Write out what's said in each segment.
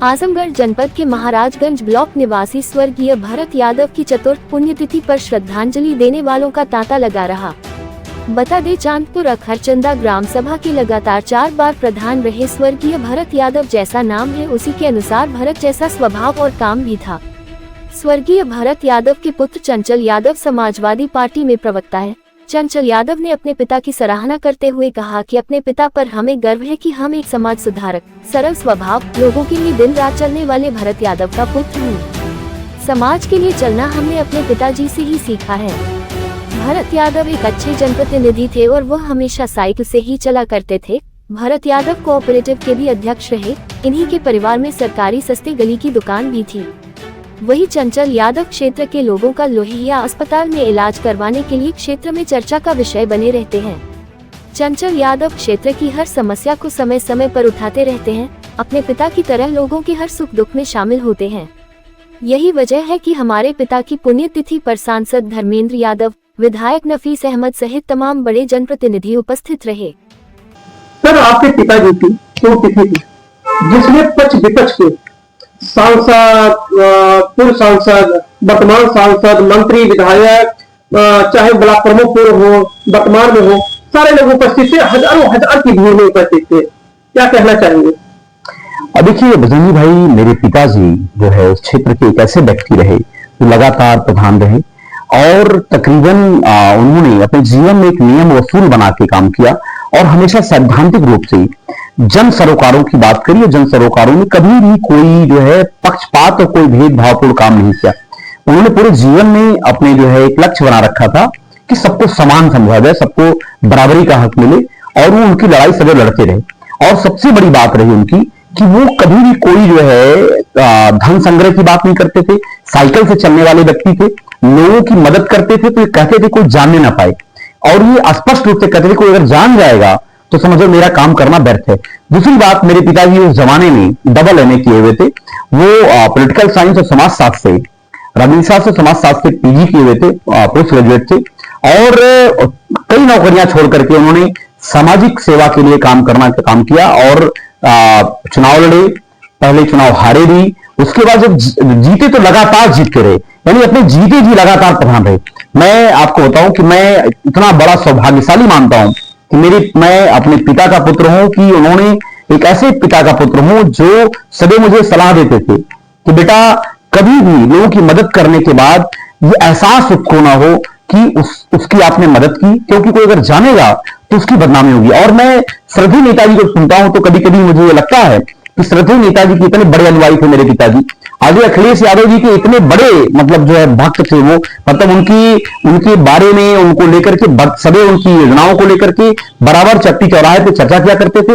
आजमगढ़ जनपद के महाराजगंज ब्लॉक निवासी स्वर्गीय भरत यादव की चतुर्थ पुण्यतिथि पर श्रद्धांजलि देने वालों का तांता लगा रहा। बता दें, चांदपुर अखरचंदा ग्राम सभा के लगातार 4 बार प्रधान रहे स्वर्गीय भरत यादव जैसा नाम है, उसी के अनुसार भरत जैसा स्वभाव और काम भी था। स्वर्गीय भरत यादव के पुत्र चंचल यादव समाजवादी पार्टी में प्रवक्ता है। चंचल यादव ने अपने पिता की सराहना करते हुए कहा कि अपने पिता पर हमें गर्व है कि हम एक समाज सुधारक, सरल स्वभाव, लोगों के लिए दिन रात चलने वाले भरत यादव का पुत्र हूँ। समाज के लिए चलना हमने अपने पिताजी से ही सीखा है। भरत यादव एक अच्छे जनप्रतिनिधि थे और वह हमेशा साइकिल से ही चला करते थे। भरत यादव कोऑपरेटिव के भी अध्यक्ष रहे। इन्हीं के परिवार में सरकारी सस्ते गली की दुकान भी थी। वही चंचल यादव क्षेत्र के लोगों का लोहिया अस्पताल में इलाज करवाने के लिए क्षेत्र में चर्चा का विषय बने रहते हैं। चंचल यादव क्षेत्र की हर समस्या को समय समय पर उठाते रहते हैं। अपने पिता की तरह लोगों के हर सुख दुख में शामिल होते हैं। यही वजह है कि हमारे पिता की पुण्यतिथि पर सांसद धर्मेंद्र यादव, विधायक नफीस अहमद सहित तमाम बड़े जनप्रतिनिधि उपस्थित रहे। सर, आपके पिताजी की पुण्यतिथि थी जिसमें पक्ष विपक्ष के सांसद, पूर्व सांसद, वर्तमान सांसद, मंत्री, विधायक, चाहे बड़ा प्रमुख हो, वर्तमान में हो, सारे लोग उपस्थित थे। हजारों हजार की भीड़ में उपस्थित थे। क्या कहना चाहेंगे? अब देखिए बजरंगी भाई, मेरे पिताजी जो है उस क्षेत्र के एक ऐसे व्यक्ति रहे जो लगातार प्रधान रहे और तकरीबन उन्होंने अपने जीवन में एक नियम वसूल बना के काम किया और हमेशा सैद्धांतिक रूप से जन सरोकारों की बात करिए। जन सरोकारों में कभी भी कोई जो है पक्षपात और कोई भेदभावपूर्ण काम नहीं किया। उन्होंने पूरे जीवन में अपने जो है एक लक्ष्य बना रखा था कि सबको समान समझा जाए, सबको बराबरी का हक मिले और वो उनकी लड़ाई सदैव लड़ते रहे। और सबसे बड़ी बात रही उनकी कि वो कभी भी कोई जो है धन संग्रह की बात नहीं करते थे। साइकिल से चलने वाले व्यक्ति थे, लोगों की मदद करते थे तो कहते थे कोई जानने ना पाए, और ये स्पष्ट रूप से कहते थे कोई अगर जान जाएगा तो समझो मेरा काम करना व्यर्थ है। दूसरी बात, मेरे पिताजी उस जमाने में डबल एमए किए हुए थे। वो पॉलिटिकल साइंस और समाजशास्त्र से, राजनीति शास्त्र और समाजशास्त्र से पीजी किए हुए थे, पोस्ट ग्रेजुएट थे और कई नौकरियां छोड़ करके उन्होंने सामाजिक सेवा के लिए काम काम किया और चुनाव लड़े। पहले चुनाव हारे भी, उसके बाद जब जीते तो लगातार जीतते रहे, यानी अपने जीते जी लगातार प्रधान रहे। मैं आपको बताऊं कि मैं इतना बड़ा सौभाग्यशाली मानता हूं कि मैं अपने पिता का पुत्र हूं, कि उन्होंने एक ऐसे पिता का पुत्र हूं जो सदैव मुझे सलाह देते थे कि बेटा कभी भी लोगों की मदद करने के बाद ये एहसास उसको ना हो कि उसकी आपने मदद की, क्योंकि कोई अगर जानेगा तो उसकी बदनामी होगी। और मैं श्रद्धेय नेताजी को सुनता हूं तो कभी कभी मुझे ये लगता है कि श्रद्धेय नेताजी के इतने बड़े अनुयायी थे मेरे पिताजी। आज अखिलेश यादव जी के इतने बड़े मतलब जो है भक्त थे वो, मतलब उनके बारे में, उनको लेकर के सदैव उनकी योजनाओं को लेकर के बराबर चट्टी चौराहे पे चर्चा किया करते थे।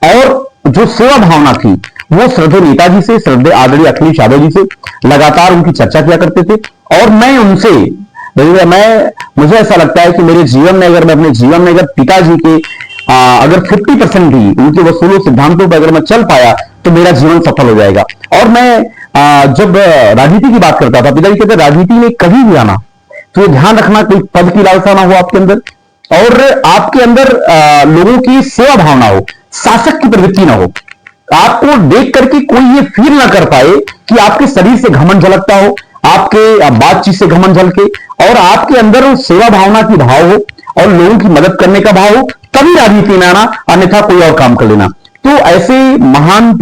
और जो सेवा भावना थी वो श्रद्धेय नेताजी से, श्रद्धेय आदरणीय अखिलेश यादव जी से लगातार उनकी चर्चा किया करते थे। और मैं उनसे मुझे ऐसा लगता है कि मेरे जीवन में, अगर मैं अपने जीवन में अगर पिताजी के अगर 50% भी उनके वसूलों सिद्धांतों पर अगर मैं चल पाया तो मेरा जीवन सफल हो जाएगा। और मैं जब राजनीति की बात करता था, पिताजी कहते राजनीति में कभी भी आना तो ये ध्यान रखना कोई पद की लालसा ना हो आपके अंदर, और आपके अंदर लोगों की सेवा भावना हो, शासक की प्रवृत्ति ना हो। आपको देख करके कोई ये फील ना कर पाए कि आपके शरीर से घमंड झलकता हो, आपके बातचीत से घमंड झलके, और आपके अंदर सेवा भावना की भाव हो और लोगों की मदद करने का भाव हो, तभी राजनीति में आना, अन्यथा कोई और काम कर लेना। तो ऐसे महान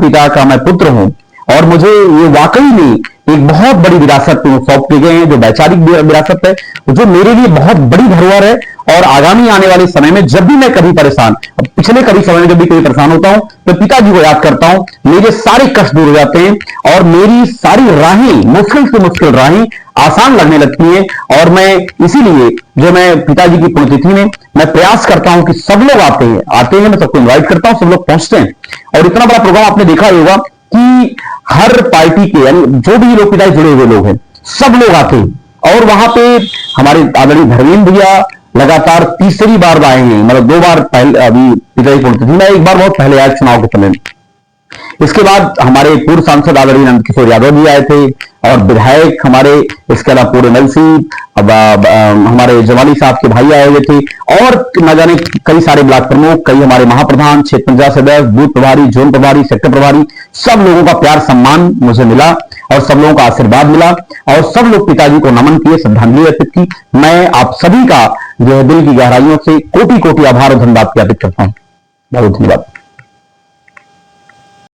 पिता का मैं पुत्र हूं और मुझे ये वाकई में एक बहुत बड़ी विरासत सौंप के गए हैं, जो वैचारिक विरासत है, जो मेरे लिए बहुत बड़ी धरोहर है। और आगामी आने वाले समय में जब भी मैं कभी परेशान, पिछले कभी समय में जब भी कभी परेशान होता हूं तो पिताजी को याद करता हूं, मेरे सारे कष्ट दूर हो जाते हैं और मेरी सारी राहें, मुश्किल से मुश्किल राहें आसान लगने लगती हैं। और मैं इसीलिए जो मैं पिताजी की पुण्यतिथि में मैं प्रयास करता हूं कि सब लोग आते हैं, मैं सबको इन्वाइट करता हूं, सब लोग पहुंचते हैं। और इतना बड़ा प्रोग्राम आपने देखा होगा कि हर पार्टी के, यानी जो भी लोग पिताजी जुड़े हुए लोग हैं, सब लोग आते हैं। और वहां पे हमारे आदरणीय धर्मेंद्र भैया लगातार तीसरी बार आए हैं, मतलब 2 बार पहले अभी पिताजी पुण्यतिथि में, एक बार बहुत पहले आए चुनाव के समय में। इसके बाद हमारे पूर्व सांसद आदरणीय नंद किशोर यादव जी आए थे और विधायक हमारे, इसके अलावा पूरे नलसी, अब हमारे जवाली साहब के भाई आए हुए थे और न जाने कई सारे ब्लॉक प्रमुख, कई हमारे महाप्रधान, क्षेत्र पंचायत सदस्य, बूथ प्रभारी, जोन प्रभारी, सेक्टर प्रभारी, सब लोगों का प्यार सम्मान मुझे मिला और सब लोगों का आशीर्वाद मिला और सब लोग पिताजी को नमन किए, श्रद्धांजलि अर्पित की। मैं आप सभी का जो है दिल की गहराइयों से कोटि कोटि आभार और धन्यवाद ज्ञापित करता हूं। बहुत धन्यवाद।